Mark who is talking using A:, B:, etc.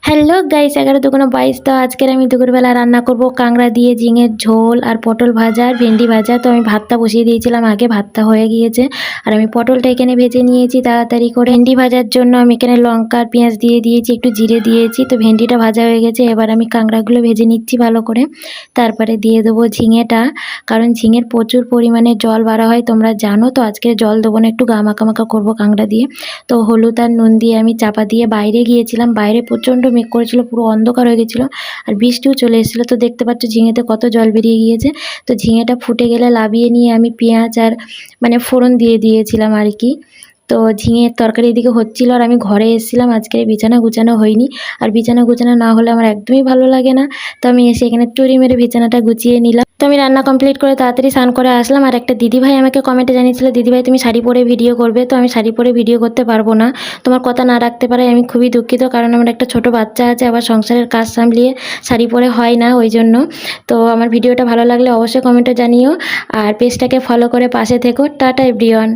A: Hello guys, 11 তো আজকের আমি দুপুরবেলা রান্না করব কাঁকড়া দিয়ে ঝিঙের ঝোল আর পটল ভাজা আর ভেন্ডি ভাজা। তো আমি ভাতটা বসিয়ে দিয়েছিলাম আগে, ভাতটা হয়ে গিয়েছে। আর আমি পটলটা এখানে ভেজে নিয়েছি তাড়াতাড়ি করে। ভেন্ডি ভাজার জন্য আমি এখানে লঙ্কা আর পেঁয়াজ দিয়ে দিয়েছি, একটু জিরে দিয়েছি। তো ভেন্ডিটা ভাজা হয়ে গেছে, এবার আমি কাঁকড়াগুলো ভেজে নিচ্ছি ভালো করে। তারপরে দিয়ে দেবো ঝিঙেটা, কারণ ঝিঙের প্রচুর পরিমাণে জল বাড়া হয় তোমরা জানো। তো আজকে জল দেবো না, একটু গা মাখা মাখা করবো কাঁকড়া দিয়ে। তো হলুদ আর নুন দিয়ে আমি চাপা দিয়ে বাইরে গিয়েছিলাম। বাইরে প্রচণ্ড মেঘ করেছিল, পুরো অন্ধকার হয়ে গেছিলো আর বৃষ্টিও চলে এসেছিলো। তো দেখতে পাচ্ছ ঝিঙেতে কত জল বেরিয়ে গিয়েছে। তো ঝিঙেটা ফুটে গেলে নামিয়ে নিয়ে আমি পেঁয়াজ আর ফোড়ন দিয়ে দিয়েছিলাম আর কি। তো ঝিঙের তরকারি এদিকে হচ্ছিলো আর আমি ঘরে এসেছিলাম। আজকে বিছানা গুছানো হয়নি, আর বিছানা গুছানো না হলে আমার একদমই ভালো লাগে না। তো আমি এসে এখানে টুরি মেরে বিছানাটা গুছিয়ে নিলাম। তো আমি রান্না কমপ্লিট করে তাড়াতাড়ি স্নান করে আসলাম। আর একটা দিদিভাই আমাকে কমেন্টে জানিয়েছিল, দিদিভাই তুমি শাড়ি পরে ভিডিও করবে। তো আমি শাড়ি পরে ভিডিও করতে পারবো না, তোমার কথা না রাখতে পারায় আমি খুবই দুঃখিত, কারণ আমার একটা ছোট বাচ্চা আছে, আবার সংসারের কাজ সামলিয়ে শাড়ি পরে হয় না ওই জন্য। তো আমার ভিডিওটা ভালো লাগলে অবশ্যই কমেন্টে জানিও, আর পেজটাকে ফলো করে পাশে থেকো। Tata everyone.